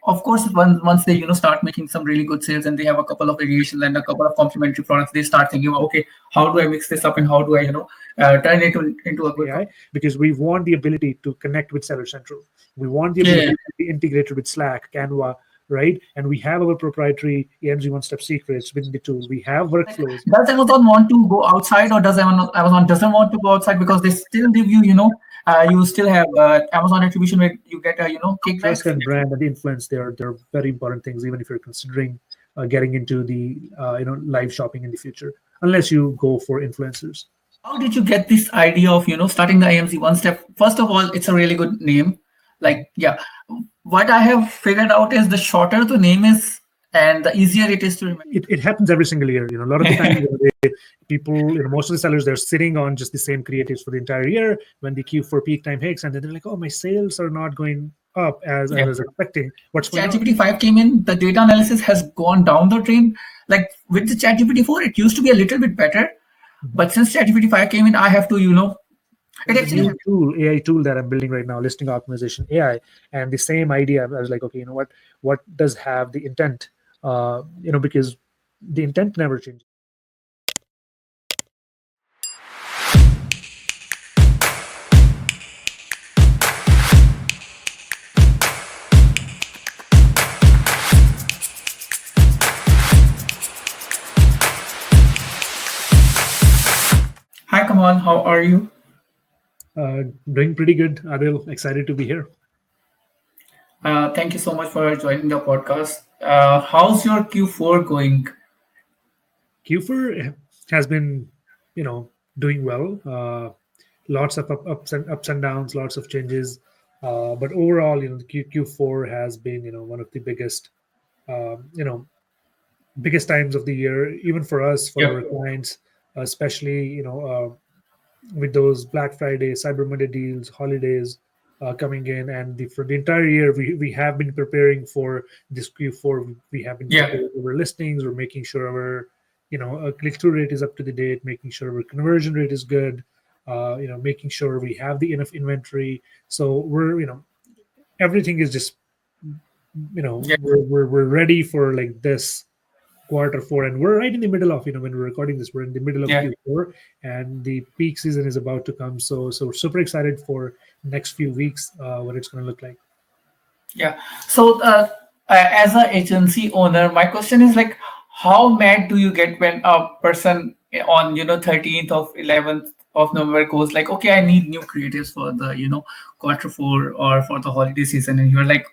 of course, once they start making some really good sales and they have a couple of variations and a couple of complementary products, they start thinking, okay, how do I mix this up and how do I turn it into a good AI, because we want the ability to connect with Seller Central. We want the ability to be integrated with Slack, Canva, right? And we have our proprietary AMZ OneStep secrets within the tool. We have workflows. Does Amazon want to go outside, or does Amazon doesn't want to go outside because they still give you, you still have Amazon attribution where you get a, kickback? Trust and brand and influence, they're very important things, even if you're considering getting into the live shopping in the future, unless you go for influencers. How did you get this idea of starting the AMZ OneStep? First of all, it's a really good name. Like, yeah, what I have figured out is the shorter the name is and the easier it is to remember. It happens every single year. A lot of the time, people, most of the sellers, they're sitting on just the same creatives for the entire year. When the Q4 peak time hits, and then they're like, oh, my sales are not going up as I was expecting. What's going on? ChatGPT 5 came in, the data analysis has gone down the drain. Like with the ChatGPT 4, it used to be a little bit better. But since ChatGPT 5 came in, I have to, it actually AI tool that I'm building right now, listing optimization AI, and the same idea. I was like, okay, what does have the intent? Because the intent never changes. Hi, Kamal. How are you? Doing pretty good, Adil. Excited to be here. Thank you so much for joining the podcast. How's your Q4 going? Q4 has been, doing well. Lots of ups and downs, lots of changes. But overall, the Q4 has been, one of the biggest, biggest times of the year, even for us, for our clients, especially, with those Black Friday, Cyber Monday deals, holidays coming in, and for the entire year, we have been preparing for this Q4. We have been preparing our listings. We're making sure our click-through rate is up to the date, making sure our conversion rate is good, making sure we have the enough inventory. So we're, everything is just, we're ready for like this Q4, and we're right in the middle of, when we're recording this, we're in the middle of Q4, and the peak season is about to come. So we're super excited for next few weeks, what it's going to look like. Yeah. So as an agency owner, my question is like, how mad do you get when a person on 13th of 11th of November goes like, okay, I need new creatives for the Q4 or for the holiday season, and you're like,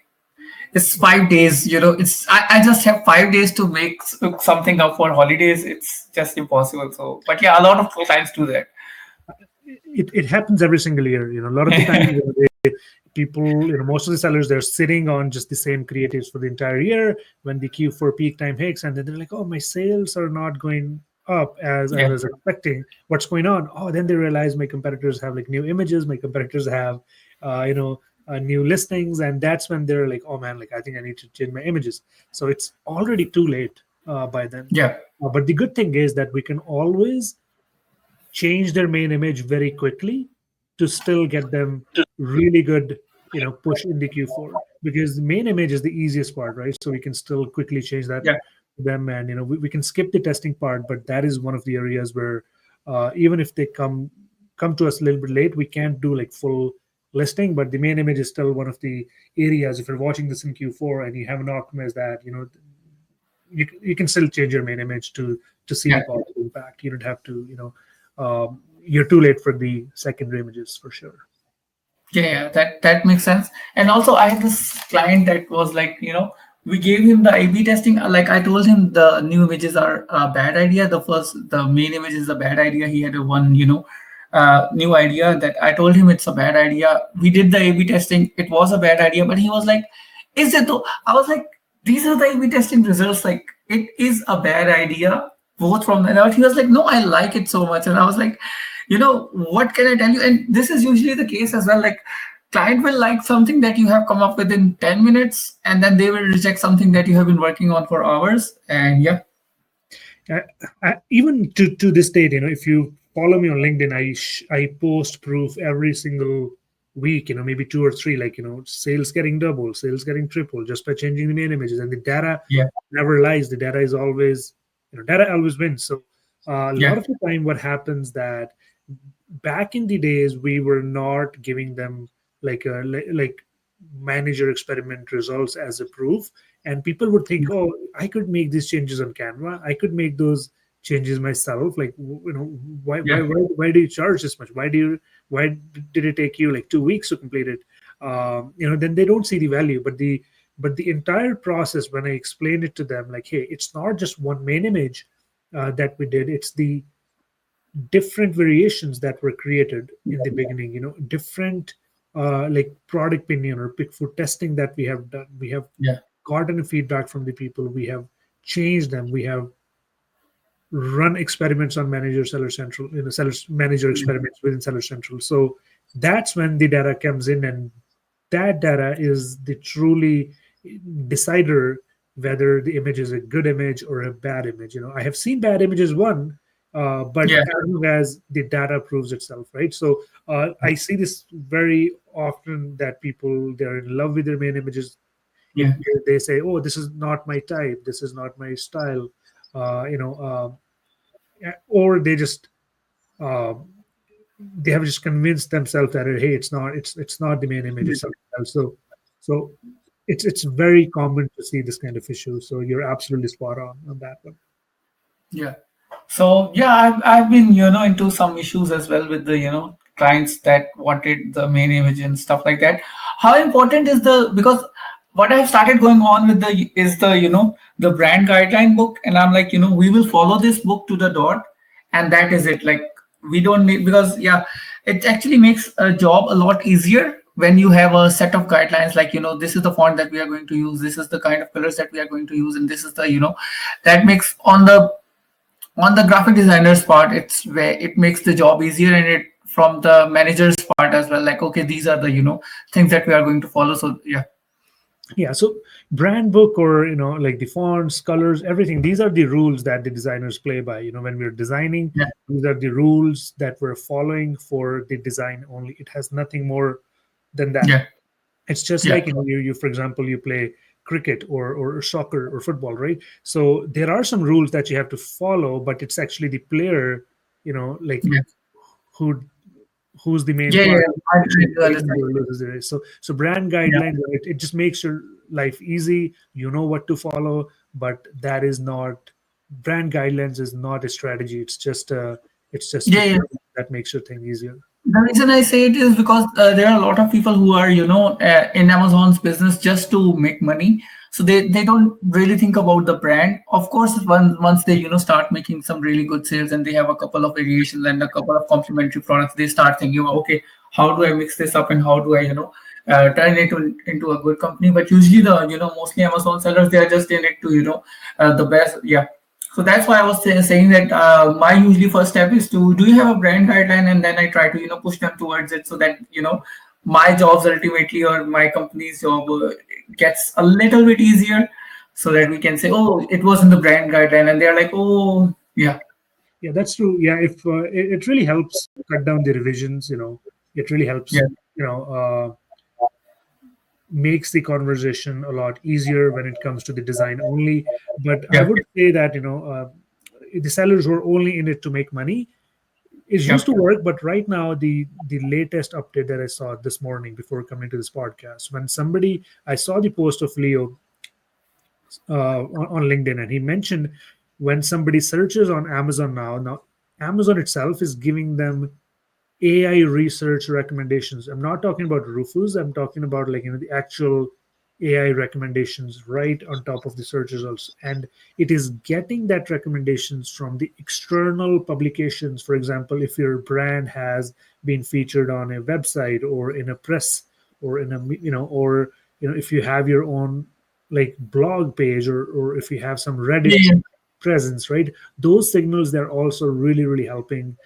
it's 5 days, I just have 5 days to make something up for holidays. It's just impossible. So, but yeah, a lot of clients do that. It happens every single year. A lot of the time, people, most of the sellers, they're sitting on just the same creatives for the entire year. When the Q4 peak time hits, and then they're like, oh, my sales are not going up as I was expecting. What's going on? Oh, then they realize my competitors have like new images. My competitors have, new listings, and that's when they're like, oh man, like I think I need to change my images. So it's already too late by then. But the good thing is that we can always change their main image very quickly to still get them really good push in the Q4, because the main image is the easiest part, right? So we can still quickly change that to them, and we can skip the testing part, but that is one of the areas where even if they come to us a little bit late, we can't do like full listing, but the main image is still one of the areas. If you're watching this in Q4 and you haven't optimized that, you can still change your main image to see the positive impact. You don't have to, you're too late for the secondary images for sure. Yeah, that makes sense. And also, I had this client that was like, we gave him the A/B testing. Like I told him the new images are a bad idea. The main image is a bad idea. He had one, new idea that I told him it's a bad idea. We did the A/B testing. It was a bad idea, but he was like, is it though? I was like, these are the A/B testing results. Like it is a bad idea, both from the out. He was like, no, I like it so much. And I was like, what can I tell you? And this is usually the case as well. Like client will like something that you have come up with in 10 minutes, and then they will reject something that you have been working on for hours. And even to this date, if you follow me on LinkedIn, I post proof every single week, maybe two or three, like, sales getting double, sales getting triple just by changing the main images. And the data Yeah. never lies. The data is always, data always wins. So a lot Yeah. of the time, what happens that back in the days, we were not giving them like manager experiment results as a proof, and people would think, oh, I could make these changes on Canva, I could make those changes myself. Like, why Yeah. why why, why do you charge this much? Why did it take you like 2 weeks to complete it? Then they don't see the value. But the entire process, when I explain it to them, like, hey, it's not just one main image that we did, it's the different variations that were created in the beginning, different like product opinion or pick food testing that we have done. We have Yeah. gotten feedback from the people, we have changed them, we have run experiments on manager seller central, seller manager experiments within seller central. So that's when the data comes in, and that data is the truly decider whether the image is a good image or a bad image. I have seen bad images one, but Yeah. as long as the data proves itself, right? So I see this very often, that people, they're in love with their main images. Yeah. They say, oh, this is not my type, this is not my style, or they just uh, they have just convinced themselves that, hey, it's not the main image, it's something else. So it's very common to see this kind of issue. So you're absolutely spot on that one. Yeah. So yeah, I've been into some issues as well with the clients that wanted the main image and stuff like that. How important is the because what I've started going on with the is the the brand guideline book, and I'm like we will follow this book to the dot, and that is it. Like we don't need because yeah, it actually makes a job a lot easier when you have a set of guidelines like this is the font that we are going to use, this is the kind of colors that we are going to use, and this is the that makes on the graphic designer's part it's where it makes the job easier, and it from the manager's part as well, like okay these are the things that we are going to follow. So yeah. Yeah, so brand book, or like the fonts, colors, everything, these are the rules that the designers play by. When we're designing, Yeah. these are the rules that we're following for the design only. It has nothing more than that. Yeah. It's just Yeah. like, you for example, you play cricket or soccer or football, right? So there are some rules that you have to follow, but it's actually the player, like, Yeah. who who's the main Yeah. Yeah. part, I which do understand. who loses the race. So brand Yeah. guidelines, it just makes your life easy. You know what to follow, but that is not, brand guidelines is not a strategy. It's just a Yeah. Yeah. tool that makes your thing easier. The reason I say it is because there are a lot of people who are, in Amazon's business just to make money. So they don't really think about the brand. Of course, once they, start making some really good sales and they have a couple of variations and a couple of complementary products, they start thinking, okay, how do I mix this up and how do I, turn it into a good company? But usually the, mostly Amazon sellers, they are just in it to, the best. Yeah. So that's why I was saying that my usually first step is to do you have a brand guideline, and then I try to push them towards it so that my jobs ultimately or my company's job gets a little bit easier, so that we can say oh it was in the brand guideline, and they're like oh yeah. Yeah, that's true. Yeah, if it really helps cut down the revisions. It really helps. Yeah. Makes the conversation a lot easier when it comes to the design only. But I Yeah. would say that, the sellers who are only in it to make money, it Yeah. used to work. But right now, the latest update that I saw this morning before coming to this podcast, when somebody, I saw the post of Leo on LinkedIn, and he mentioned, when somebody searches on Amazon now, Amazon itself is giving them AI research recommendations. I'm not talking about Rufus. I'm talking about, like, the actual AI recommendations right on top of the search results. And it is getting that recommendations from the external publications. For example, if your brand has been featured on a website or in a press, or in a, or, if you have your own, like, blog page, or if you have some Reddit Yeah. presence, right? Those signals, they're also really, really helping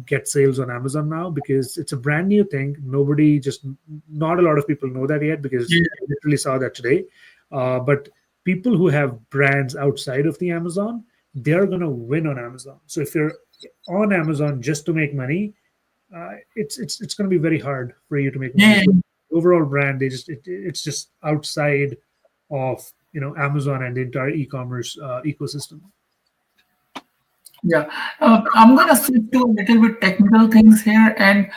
get sales on Amazon now, because it's a brand new thing. Nobody, just not a lot of people know that yet, because Yeah. I literally saw that today. But people who have brands outside of the Amazon, they're gonna win on Amazon. So if you're on Amazon just to make money, it's going to be very hard for you to make money. Yeah, So overall brand, it's just outside of Amazon and the entire e-commerce ecosystem. yeah. I'm gonna switch to a little bit technical things here, and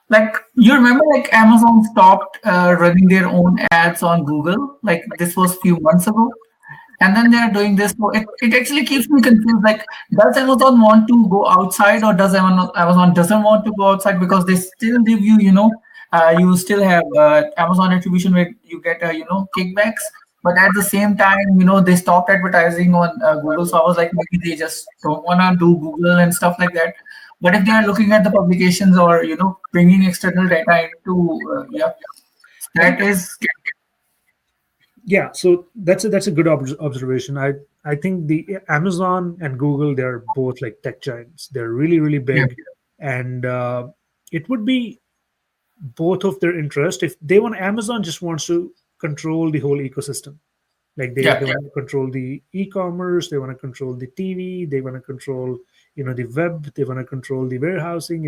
like you remember, like Amazon stopped running their own ads on Google. Like this was few months ago, and then they are doing this. So it actually keeps me confused. Like, does Amazon want to go outside, or does Amazon doesn't want to go outside because they still give you, you still have Amazon attribution where you get, kickbacks. But at the same time, they stopped advertising on Google. So I was like, maybe they just don't want to do Google and stuff like that. But if they are looking at the publications or, bringing external data into, yeah, I think that is, yeah, so that's a good observation. I think the Amazon and Google, they're both like tech giants. They're really really yeah, big, and it would be both of their interest if they want. Amazon just wants to control the whole ecosystem. Like they yeah, want to control the e-commerce, they want to control the TV, they want to control the web, they want to control the warehousing.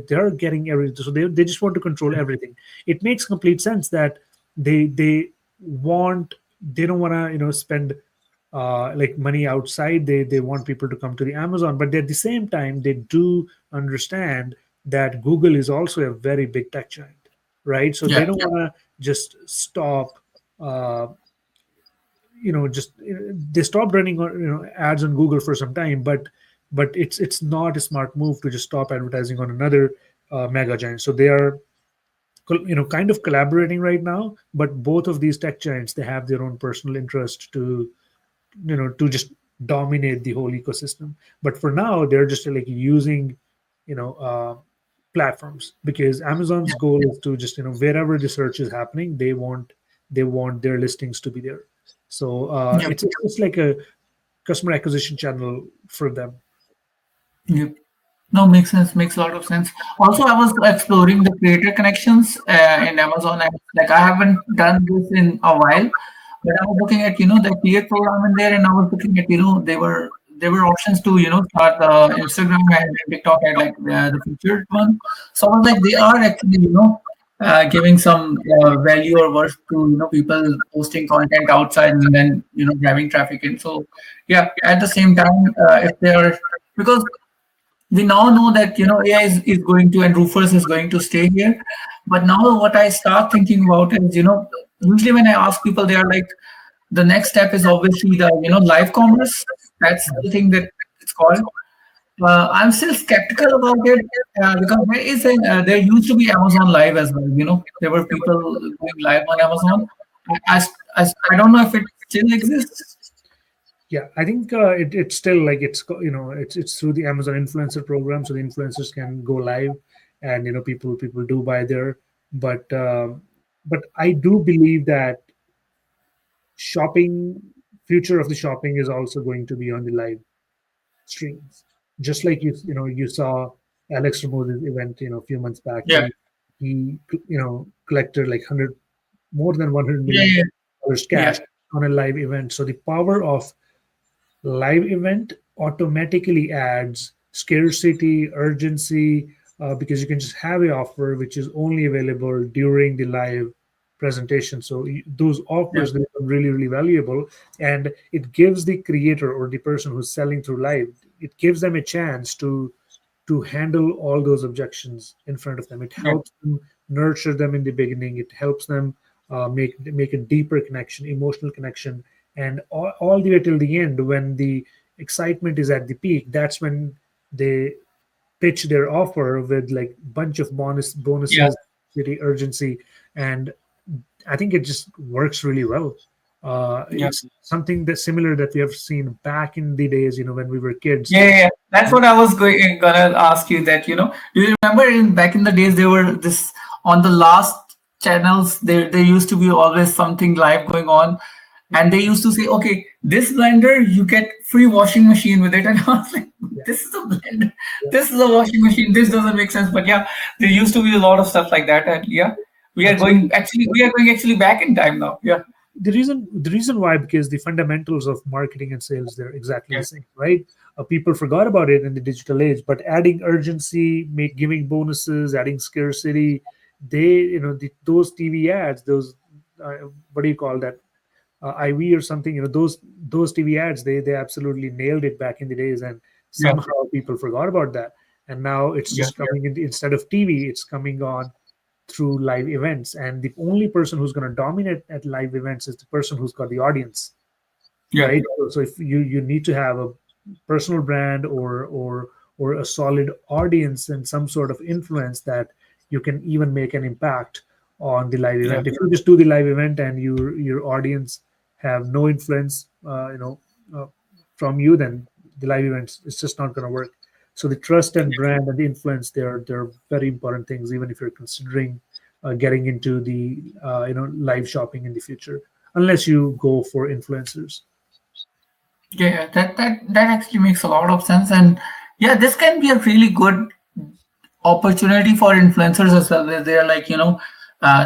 They're getting everything, so they just want to control everything. It makes complete sense that they don't want to spend like money outside. They want people to come to the Amazon, but at the same time they do understand that Google is also a very big tech giant, right? So they yeah, don't want to just stop uh, just they stopped running ads on Google for some time, but it's not a smart move to just stop advertising on another mega giant. So they are kind of collaborating right now, but both of these tech giants, they have their own personal interest to just dominate the whole ecosystem. But for now they're just like using you know uh, platforms, because Amazon's goal is to just wherever the search is happening, they want their listings to be there. So yeah. it's like a customer acquisition channel for them. Yeah. No, makes sense. Makes a lot of sense. Also, I was exploring the creator connections in Amazon. And, like, I haven't done this in a while, but I was looking at the create program in there, and I was looking at there were options to start Instagram and TikTok at like the featured one. So I was like, they are actually giving some value or worth to people posting content outside and then driving traffic in. So yeah, at the same time, if they are because we now know that AI is going to and roofers is going to stay here. But now what I start thinking about is usually when I ask people, they are like, the next step is obviously the live commerce. That's the thing that it's called. I'm still skeptical about it because there used to be Amazon Live as well. There were people going live on Amazon. I don't know if it still exists. Yeah, I think it's still like it's through the Amazon influencer program, so the influencers can go live, and people do buy there. But I do believe that shopping future of the shopping is also going to be on the live streams, just like you saw Alex Ramose's event a few months back. Yeah, He collected like 100 more than 100 yeah, million yeah, dollars yeah, cash on a live event. So the power of live event automatically adds scarcity, urgency, because you can just have a offer which is only available during the live presentation. So those yeah, offers, they become really really valuable, and it gives the creator or the person who's selling through live, it gives them a chance to handle all those objections in front of them. It yeah, helps them nurture them in the beginning. It helps them make a deeper connection, emotional connection, and all the way till the end, when the excitement is at the peak. That's when they pitch their offer with like bunch of yeah, bonuses, city urgency, and I think it just works really well. yeah. It's something that similar that we have seen back in the days, when we were kids. Yeah, yeah, yeah. That's what I was gonna ask you. That do you remember in back in the days there were this on the last channels there used to be always something live going on, and they used to say, okay, this blender you get free washing machine with it, and I was like, Yeah, this is a blender, yeah, this is a washing machine. This doesn't make sense, but yeah, there used to be a lot of stuff like that, and yeah, we are absolutely. going actually back in time now. Yeah, The reason why, because the fundamentals of marketing and sales, they're exactly Yeah, the same, right? People forgot about it in the digital age, but adding urgency, giving bonuses, adding scarcity, those TV ads, those what do you call that, IV or something, those TV ads, they absolutely nailed it back in the days, and yeah, somehow people forgot about that, and now it's yeah, just coming in, instead of TV, it's coming on through live events, and the only person who's going to dominate at live events is the person who's got the audience, yeah, right? So if you need to have a personal brand, or a solid audience and some sort of influence, that you can even make an impact on the live yeah, event. If you just do the live event and your audience have no influence, uh, from you, then the live events, it's just not going to work. So the trust and brand and the influence, they're very important things, even if you're considering getting into the live shopping in the future, unless you go for influencers. yeah. That actually makes a lot of sense, and yeah, this can be a really good opportunity for influencers as well, where they're like,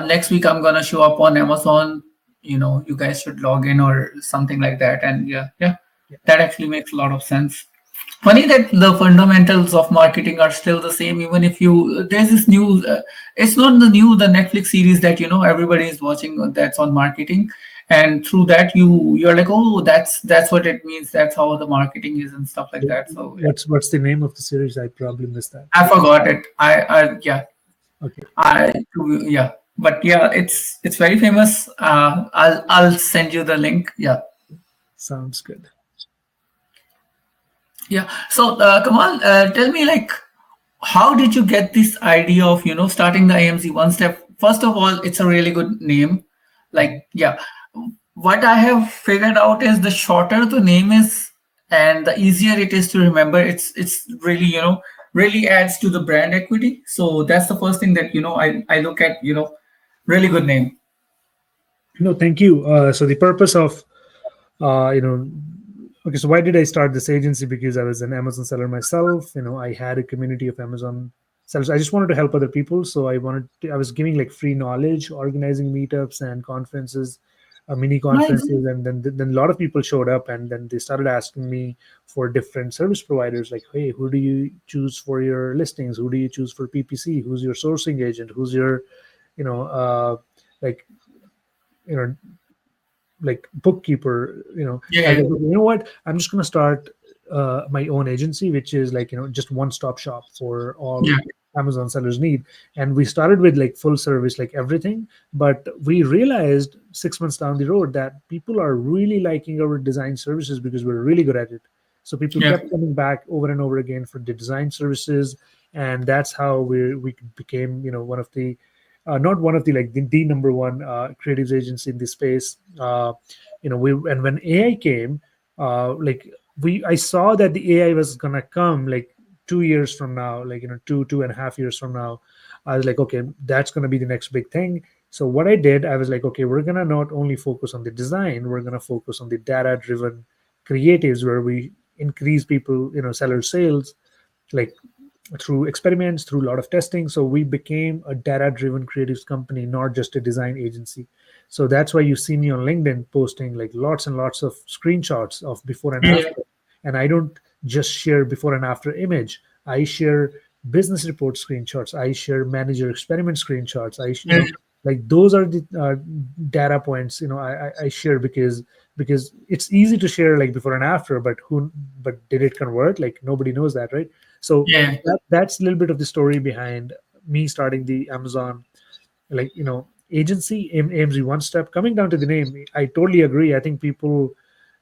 next week I'm gonna show up on Amazon. You guys should log in or something like that, and yeah, yeah, Yeah. that actually makes a lot of sense. Funny that the fundamentals of marketing are still the same, even if there's this new, it's not the Netflix series that everybody is watching, that's on marketing, and through that you're like, oh, that's what it means, that's how the marketing is and stuff like that. So yeah, What's the name of the series? I probably missed that. I forgot it. I yeah, Okay, I yeah, but yeah, it's very famous. I'll send you the link. Yeah. sounds good. Yeah. So, Kamal, tell me, like, how did you get this idea of starting the AMZ One Step? First of all, it's a really good name. Mhm. Like, yeah, what I have figured out is the shorter the name is, and the easier it is to remember. It's really really adds to the brand equity. So that's the first thing that I look at. Really good name. No, thank you. So the purpose of uh, you know okay, so why did I start this agency? Because I was an Amazon seller myself. I had a community of Amazon sellers. I just wanted to help other people, so I was giving like free knowledge, organizing meetups and conferences, mini Nice. conferences, and then a lot of people showed up, and then they started asking me for different service providers, like, hey, who do you choose for your listings? Who do you choose for PPC? Who's your sourcing agent? Who's your you know like you know like bookkeeper? I was Yeah. like, "Okay, you know what, I'm just going to start my own agency, which is like just one stop shop for all Yeah. Amazon sellers need." And we started with like full service, like everything, but we realized 6 months down the road that people are really liking our design services because we're really good at it. So people Yeah. kept coming back over and over again for the design services, and that's how we became one of the not one of the, like, the number one creatives agency in this space. We and when AI came, like, we I saw that the AI was gonna come like 2 years from now, like, 2.5 years from now. I was like, okay, that's gonna be the next big thing. So what I did, I was like, okay, we're gonna not only focus on the design, we're gonna focus on the data driven creatives, where we increase people, seller sales, like through experiments, through a lot of testing. So we became a data driven creatives company, not just a design agency. So that's why you see me on LinkedIn posting like lots and lots of screenshots of before and Yeah. after. And I don't just share before and after image. I share business report screenshots. I share manager experiment screenshots. Yeah. Like, those are the data points, I share, because it's easy to share like before and after, but did it convert? Like, nobody knows that, right? So Yeah. that's a little bit of the story behind me starting the Amazon, like, agency, AMZ OneStep. Coming down to the name, I totally agree. I think people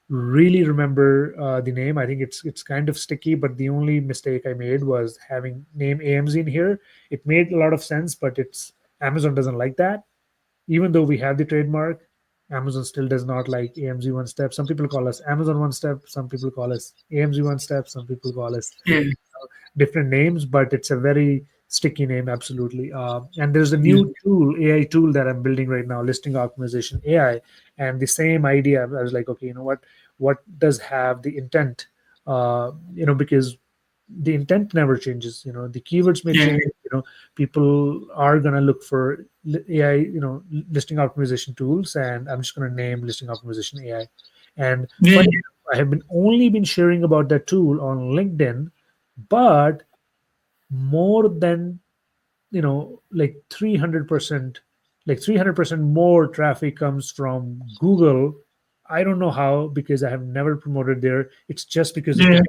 really remember the name. I think it's kind of sticky, but the only mistake I made was having name AMZ in here. It made a lot of sense, but it's Amazon doesn't like that. Even though we have the trademark, Amazon still does not like AMZ OneStep. Some people call us Amazon OneStep. Some people call us AMZ OneStep. Some people call us Yeah. different names, but it's a very sticky name, absolutely. And there's a Yeah. new tool, AI tool, that I'm building right now, listing optimization AI. And the same idea, I was like, okay, what does have the intent? Because the intent never changes. The keywords may Yeah. change, people are gonna look for AI, listing optimization tools, and I'm just gonna name listing optimization AI. And Yeah, funny enough, I have been only been sharing about that tool on LinkedIn, but more than like 300%, like 300% more traffic comes from Google. I don't know how, because I have never promoted there. It's just because of the yeah,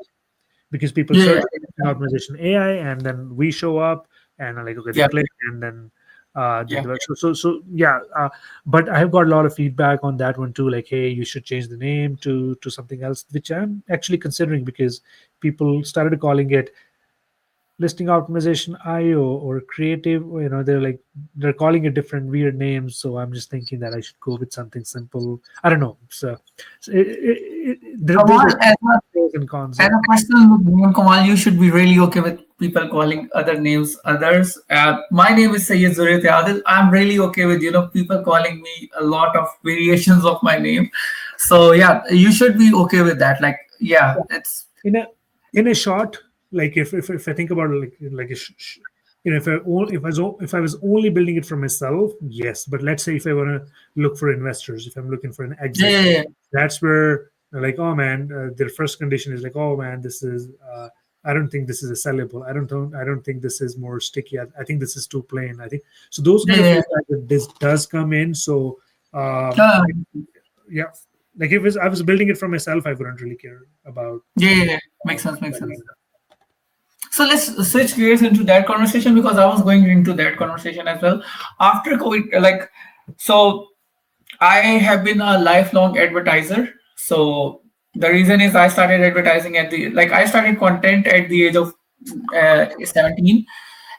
because people yeah, search yeah, optimization AI, and then we show up, and are like, okay, they yeah, click, and then yeah. yeah. But I have got a lot of feedback on that one too, like, hey, you should change the name to something else, which I'm actually considering, because people started calling it listing optimization IO or creative. They're calling it different weird names, so I'm just thinking that I should go with something simple. I don't know. So there's Kamal, pros and cons. as Yeah. a person with name Kamal, you should be really okay with people calling other names others. My name is Sayyid Zuriyat Adil. I'm really okay with people calling me a lot of variations of my name. So yeah, you should be okay with that. Like yeah, it's in a in a short, like, if I think about it, like a if I was only building it for myself, yes. But let's say if I want to look for investors, if I'm looking for an yeah, exit, yeah, yeah, that's where they're like, oh man, their first condition is like, oh man, this is I don't think this is a sellable. I don't think this is more sticky. I think this is too plain. I think so. Those kind yeah, of yeah. feedback that this does come in. So Uh, yeah, like if I was building it for myself, I wouldn't really care about yeah, yeah, yeah. Makes sense. Makes that kind sense. of stuff. So let's switch gears into that conversation because I was going into that conversation as well after COVID. Like, so I have been a lifelong advertiser. So the reason is I started advertising I started content at the age of 17,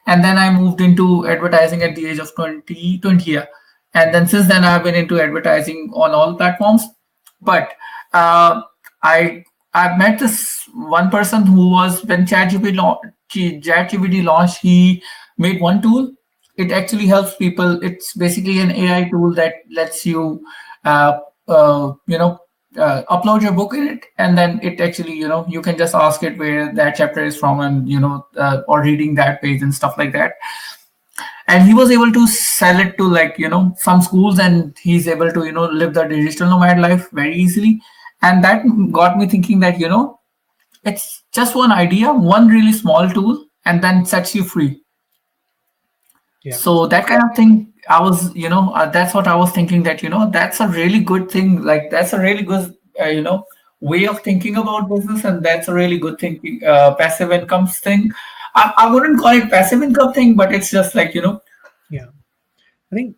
and then I moved into advertising at the age of 20. Yeah. And then since then I've been into advertising on all platforms. But uh, I I met this one person who was when ChatGPT launched. He made one tool. It actually helps people. It's basically an AI tool that lets you, uh, uh, you know, upload your book in it, and then it actually, you can just ask it where that chapter is from, and or reading that page and stuff like that. And he was able to sell it to some schools, and he's able to live the digital nomad life very easily. And that got me thinking that it's just one idea, one really small tool, and then sets you free. Yeah. So that kind of thing, I was, that's what I was thinking, that that's a really good thing. Like that's a really good way of thinking about business, and that's a really good thinking passive income thing. I wouldn't call it passive income thing, but it's just like Yeah. I think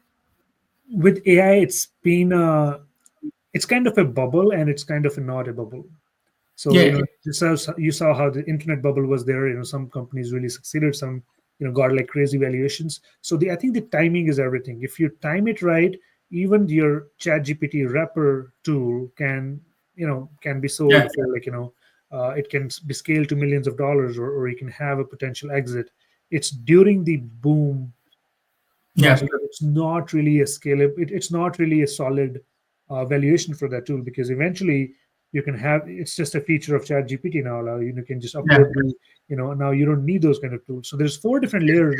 with AI, it's kind of a bubble, and it's kind of a not a bubble. So yeah, you saw how the internet bubble was there. Some companies really succeeded, some got like crazy valuations. So I think the timing is everything. If you time it right, even your ChatGPT wrapper tool can be yeah, sold for like it can be scaled to millions of dollars, or you can have a potential exit. It's during the boom yeah, process. It's not really a scale. It's not really a solid valuation for that tool, because eventually you can have, it's just a feature of Chat GPT now. You can just yeah, upload now you don't need those kind of tools. So there's four different layers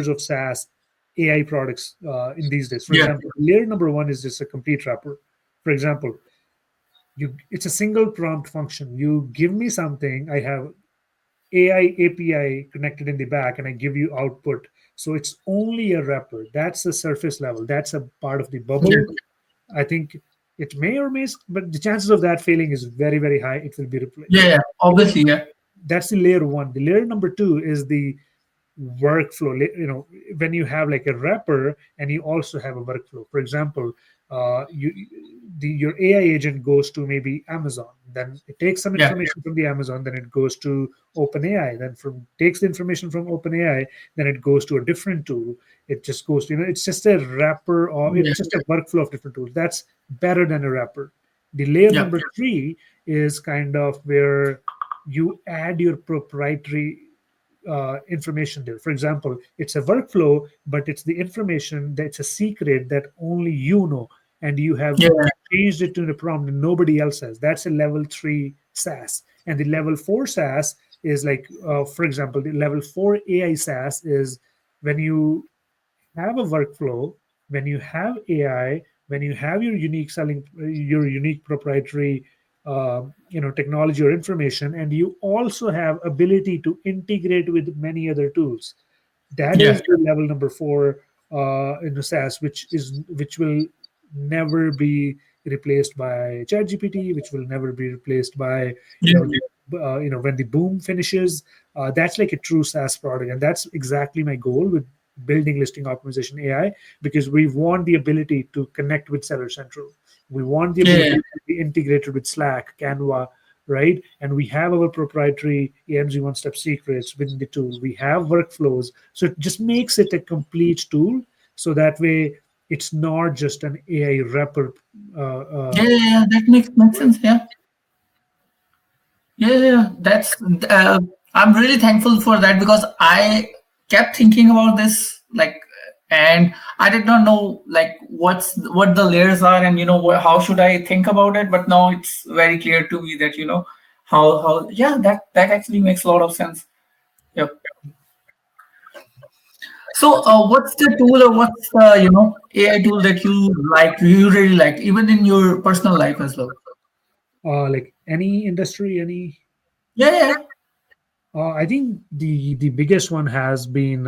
of SaaS AI products in these days. For yeah, example, layer number one is just a complete wrapper. For example, it's a single prompt function. You give me something, I have AI API connected in the back, and I give you output. So it's only a wrapper. That's the surface level. That's a part of the yeah, bubble. I think it may or may, but the chances of that failing is very, very high. It will be yeah, replaced. yeah. Layer- Obviously, yeah, That's the layer one. The layer number two is the workflow. When you have like a wrapper and you also have a workflow. For example, your AI agent goes to maybe Amazon, then it takes some yeah, information from the Amazon, then it goes to OpenAI, then from takes the information from OpenAI, then it goes to a different tool. It just goes to, it's just a wrapper, or yeah, it's just a workflow of different tools. That's better than a wrapper. The layer yeah, number three is kind of where you add your proprietary information there. For example, it's a workflow, but it's the information that's a secret that only you know, and you have yeah, changed it to the prompt and nobody else has. That's a level three SaaS. And the level four SaaS is like, for example, the level 4 AI SaaS is when you have a workflow, when you have AI, when you have your unique selling, your unique proprietary, technology or information, and you also have ability to integrate with many other tools. That Yeah. is the level number 4 in the SaaS, which will never be replaced by ChatGPT, which will never be replaced by you Yeah. know when the boom finishes. That's like a true SaaS product, and that's exactly my goal with building listing optimization AI, because we want the ability to connect with Seller Central. We want the ability Yeah. to be integrated with Slack, Canva, right? And we have our proprietary AMZ OneStep secrets within the tool. We have workflows. So it just makes it a complete tool. So that way, it's not just an AI wrapper. Yeah, yeah, yeah, that makes sense. Yeah. Yeah, yeah, yeah. That's I'm really thankful for that because I kept thinking about this, like, and I did not know like what the layers are, and how should I think about it. But now it's very clear to me that how yeah, that actually makes a lot of sense. Yep. So, what's the tool or what's the AI tool that you really liked, even in your personal life as well? Like any industry, any. Yeah, yeah, I think the biggest one has been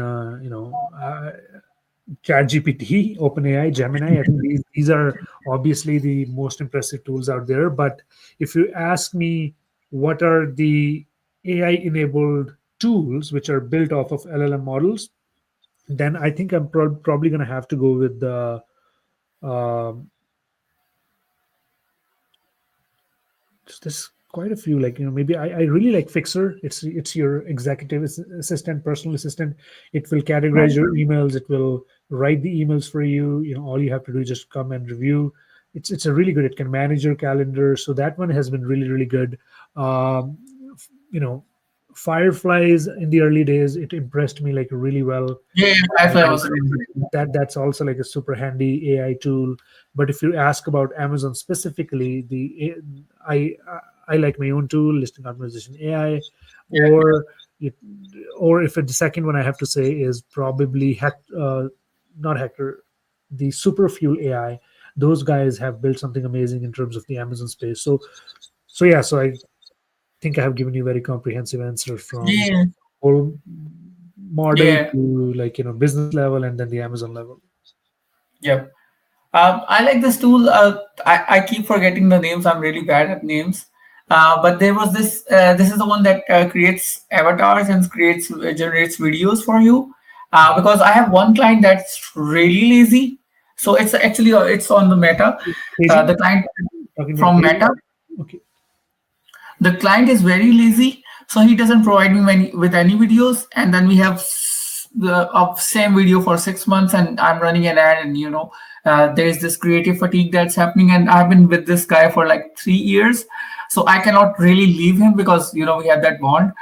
ChatGPT, OpenAI, Gemini. I think these are obviously the most impressive tools out there. But if you ask me, what are the AI enabled tools which are built off of LLM models, then I think I'm probably going to have to go with the um, there's quite a few, like maybe I really like Fixer. It's your executive assistant, personal assistant. It will categorize your emails, it will write the emails for you. All you have to do is just come and review. It's a really good, it can manage your calendar, so that one has been really really good. um, you know Fireflies in the early days, it impressed me like really well. yeah. Firefly was really good. That's also like a super handy AI tool. But if you ask about Amazon specifically, I I like my own tool, listing optimization AI, or it, or if the second one I have to say is probably not Hector, the Superfuel AI. Those guys have built something amazing in terms of the Amazon space. So yeah, so I think I have given you a very comprehensive answer from Yeah, whole model yeah, to like business level and then the Amazon level. yep. I like this tool. I keep forgetting the names. I'm really bad at names. But there was this. This is the one that creates avatars and generates videos for you. Because I have one client that's really lazy. So it's actually it's on the Meta. Agent, The client talking about from agent. Meta. Okay. The client is very lazy, so he doesn't provide me with any videos, and then we have the same video for 6 months, and I'm running an ad, and there's this creative fatigue that's happening, and I've been with this guy for like 3 years, so I cannot really leave him because we have that bond.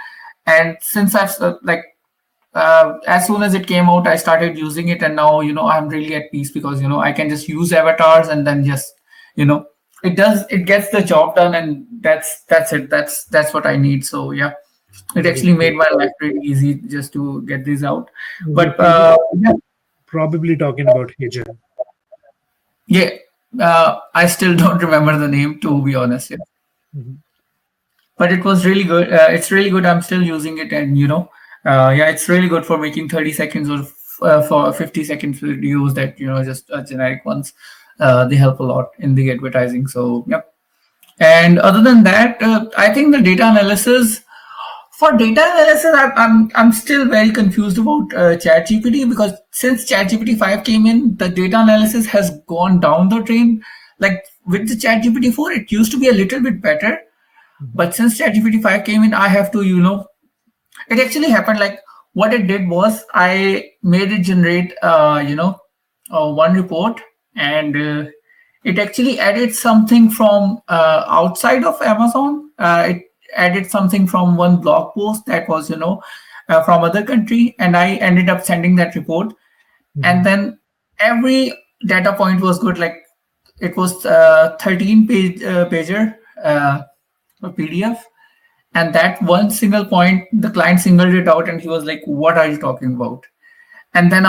And since I've as soon as it came out, I started using it, and now I'm really at peace because I can just use avatars, and then just you know it gets the job done, and that's it. That's what I need. So yeah, it That is actually made great. my life pretty easy just to get these out. We're But yeah, probably talking about agent. yeah, I still don't remember the name, to be honest. Yeah. Mhm. But it was really good. It's really good. I'm still using it, and yeah, it's really good for making 30 seconds or for 50 seconds videos that just generic ones. They help a lot in the advertising. So yeah. And other than that, I think the data analysis. For data analysis, I'm still very confused about ChatGPT because since ChatGPT 5 came in, the data analysis has gone down the drain. Like with the ChatGPT 4, it used to be a little bit better, Mhm. but since ChatGPT 5 came in, I have to, it actually happened like what it did was I made it generate, one report, and it actually added something from outside of Amazon. It added something from one blog post that was, from other country, and I ended up sending that report, and Mhm. then every data point was good. Like it was 13 pager PDF, And that one single point, the client singled it out and he was like, what are you talking about? And then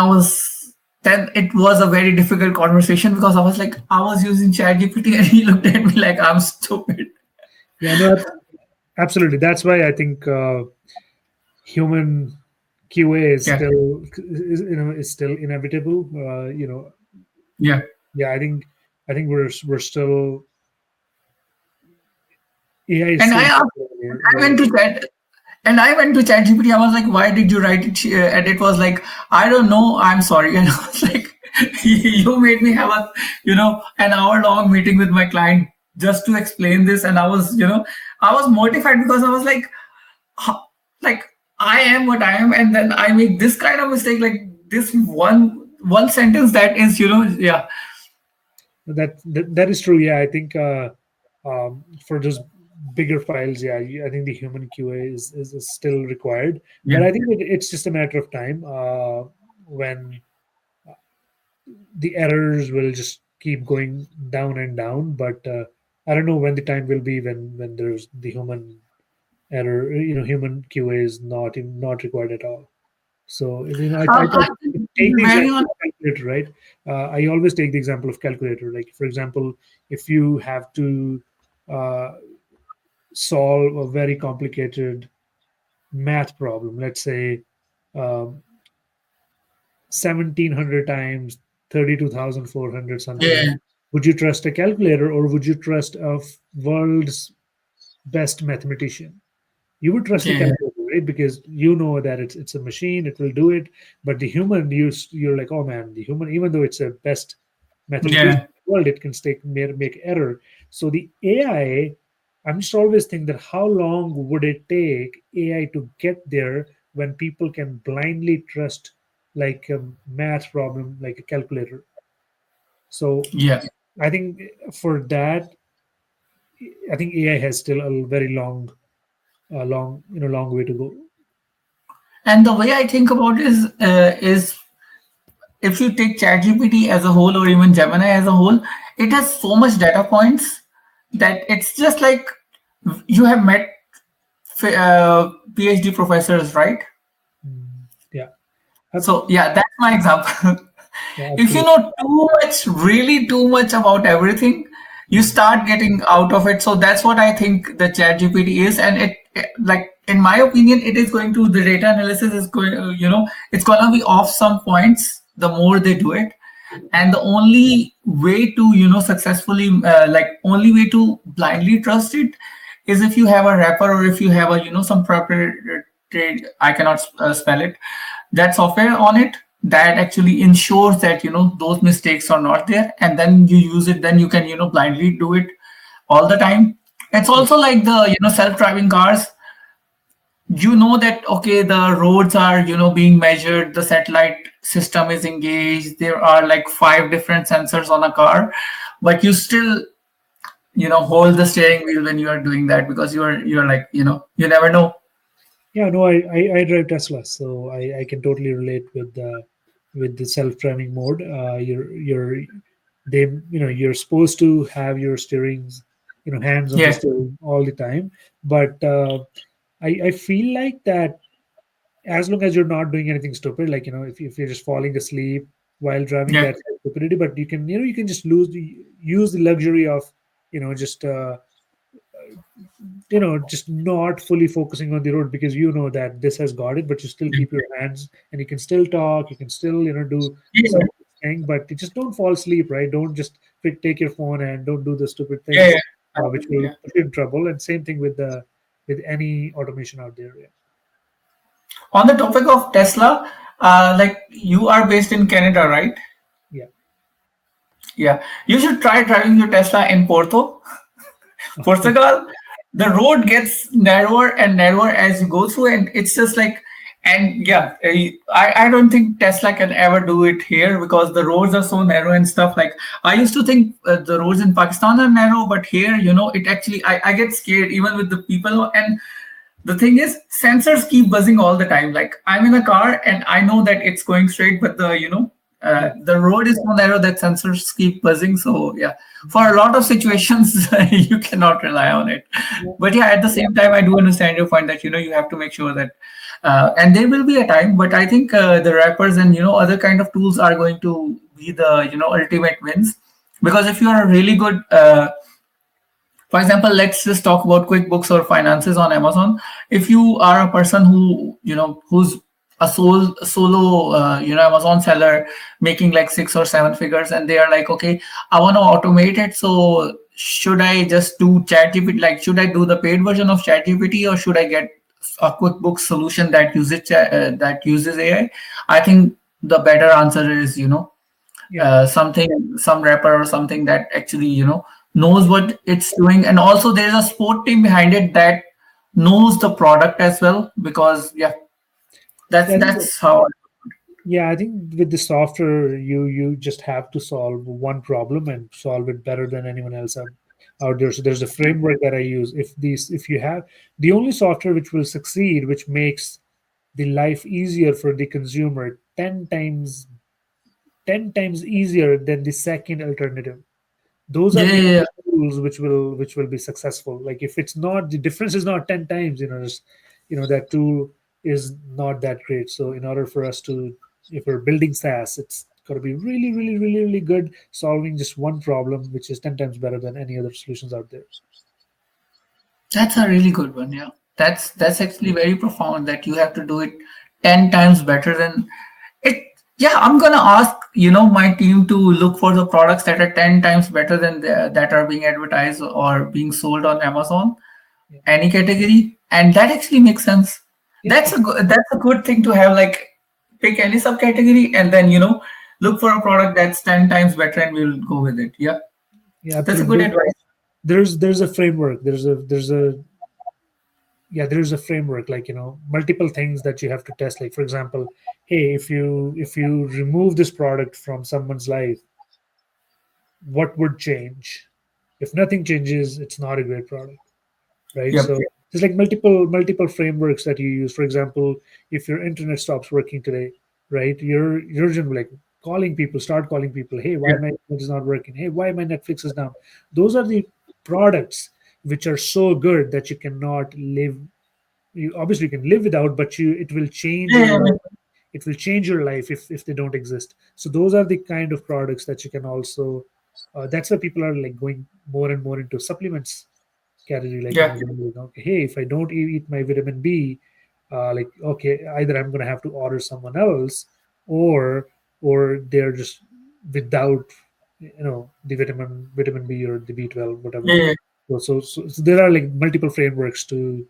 it was a very difficult conversation because I was like, I was using ChatGPT and he looked at me like I'm stupid. Yeah, no, absolutely. That's why I think human QA is Yeah. still, is still inevitable. Yeah. Yeah, I think we're still AI is And still I asked, I where went to chat and I went to ChatGPT. I was like, why did you write it? And it was like, I don't know. I'm sorry. And I was like, you made me have a, an hour long meeting with my client just to explain this. And I was, I was mortified because I was like, how, like I am what I am. And then I make this kind of mistake, like this one sentence that is, yeah, that is true. Yeah, I think for those bigger files, yeah, I think the human QA is still required. yeah, But I think it's just a matter of time when the errors will just keep going down and down. But I don't know when the time will be when there's the human error. Human QA is not required at all. So I I think take the very example on. of calculator, right? I always take the example of calculator. Like for example, if you have to uh, solve a very complicated math problem, let's say um, 1700 times 32,400 something, Yeah, would you trust a calculator or would you trust a world's best mathematician? You would trust the yeah, calculator, right? Because you know that it's a machine, it will do it. But the human, you're like, oh man, the human, even though it's a best mathematician yeah, in the world, it can make error. So the AI, I'm just always think that how long would it take AI to get there when people can blindly trust like a math problem, like a calculator. So yeah. I think for that, I think AI has still a very long way to go. And the way I think about is if you take ChatGPT as a whole or even Gemini as a whole, it has so much data points that it's just like you have met PhD professors, right? Yeah, So yeah, that's my example. yeah, If you absolutely. know too much, really too much about everything, you Mm. start getting out of it. So that's what I think the chat GPT is. And like, in my opinion, it is going to, the data analysis is going, it's going to be off some points the more they do it. And the only way to, successfully, only way to blindly trust it is if you have a wrapper or if you have a, some proprietary, I cannot spell it, that software on it that actually ensures that those mistakes are not there, and then you use it, then you can blindly do it all the time. It's Yeah, also like the self-driving cars. You know that, okay, the roads are being measured, the satellite system is engaged, there are like 5 different sensors on a car, but you still hold the steering wheel when you are doing that because you're like, you never know. yeah. No, I drive Tesla, so I can totally relate with the self-driving mode. You're supposed to have your steerings, hands on the Yeah, steering all the time, but I feel like that as long as you're not doing anything stupid, like if you're just falling asleep while driving, yeah, that's stupidity. But you can just use the luxury of just just not fully focusing on the road because you know that this has got it, but you still keep your hands and you can still talk, you can still do yeah, some thing, but you just don't fall asleep, right? Don't just take your phone and don't do the stupid yeah, things which yeah. will Yeah. put you in trouble. And same thing with any automation out there. Yeah, On the topic of Tesla, like, you are based in Canada, right? yeah. Yeah, you should try driving your Tesla in Porto, Portugal. The road gets narrower and narrower as you go through, and it's just like, and yeah, I don't think Tesla can ever do it here because the roads are so narrow and stuff. Like, I used to think the roads in Pakistan are narrow, but here, it actually, I get scared even with the people. And the thing is, sensors keep buzzing all the time. Like, I'm in a car and I know that it's going straight, but the Yeah. The road is so narrow that sensors keep buzzing. So yeah, for a lot of situations, you cannot rely on it. Yeah. But yeah, at the same time, I do understand your point that you have to make sure that, and there will be a time. But I think the wrappers and other kind of tools are going to be the ultimate wins, because if you are a really good for example, let's just talk about QuickBooks or finances on Amazon. If you are a person who's a solo Amazon seller making like 6 or 7 figures, and they are like, okay, I want to automate it. So should I just do ChatGPT? Like, should I do the paid version of ChatGPT, or should I get a QuickBooks solution that uses AI? I think the better answer is Yeah. some rapper or something that actually knows what it's doing, and also there's a sport team behind it that knows the product as well, because yeah, that's Yeah, I think that's how. Yeah, I think with the software, you just have to solve one problem and solve it better than anyone else out there. So there's a framework that I use. If you have the only software which will succeed, which makes the life easier for the consumer 10 times easier than the second alternative, those are Yeah, the yeah, yeah. only tools which will be successful. Like if it's not, the difference is not 10 times, just, that tool is not that great. So in order for us to, if we're building SaaS, it's got to be really, really, really, really good, solving just one problem, which is 10 times better than any other solutions out there. That's a really good one. Yeah, that's actually very profound that you have to do it 10 times better than it. Yeah, I'm gonna ask my team to look for the products that are 10 times better than that are being advertised or being sold on Amazon, Yeah. any category, and that actually makes sense. Yeah, That's a good thing to have. Like, pick any subcategory and then look for a product that's 10 times better, and we'll go with it. Yeah, yeah, that's a good absolutely. advice. There's a framework. There's a framework, like, multiple things that you have to test. Like, for example, hey, if you remove this product from someone's life, what would change? If nothing changes, it's not a great product, right? Yep. So there's like multiple frameworks that you use. For example, if your internet stops working today, right, you're just like start calling people. Hey, why Yep. my internet is not working? Hey, why my Netflix is down? Those are the products which are so good that you cannot live. You obviously can live without, but it will change Yeah, your yeah, life. It will change your life if they don't exist. So those are the kind of products that you can also, that's why people are like going more and more into supplements category. Like, yeah, okay, hey, if I don't eat my vitamin B, like, okay, either I'm going to have to order someone else, or they're just without, the vitamin B or the B12, whatever. yeah, yeah. So there are like multiple frameworks to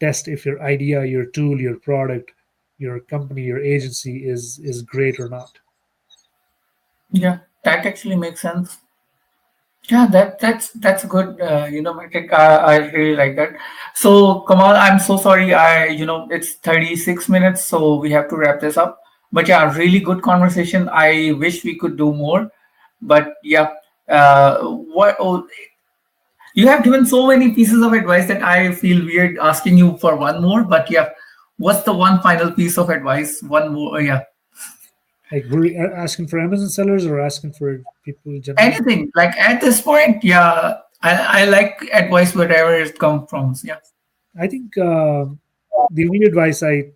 test if your idea, your tool, your product, your company, your agency is great or not. Yeah, that actually makes sense. Yeah, that's a good metric. I really like that. So Kamal, I'm so sorry. It's 36 minutes, so we have to wrap this up. But yeah, really good conversation. I wish we could do more, but yeah, what you have given so many pieces of advice that I feel weird asking you for one more. But yeah, what's the one final piece of advice? One more, yeah. Like, we're asking for Amazon sellers or asking for people generally. Anything like at this point, yeah, I like advice wherever it comes from. Yeah, I think the only advice I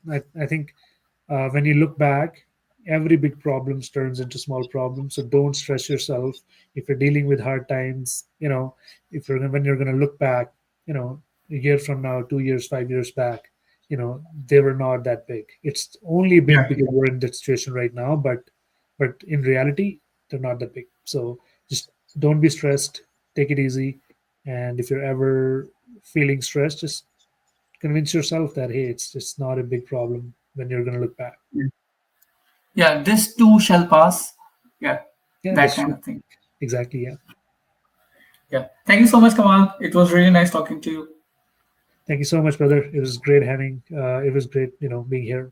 think, when you look back, every big problem turns into small problems. So don't stress yourself if you're dealing with hard times. If you're when you're going to look back, a year from now, 2 years, 5 years back, they were not that big. It's only big yeah, because we're in that situation right now, but in reality, they're not that big. So just don't be stressed. Take it easy, and if you're ever feeling stressed, just convince yourself that, hey, it's not a big problem when you're going to look back. yeah. This too shall pass. Yeah, Yeah, that that's kind true. of thing. Exactly. Yeah. Yeah. Thank you so much, Kamal. It was really nice talking to you. Thank you so much, brother. It was great having. It was great, being here.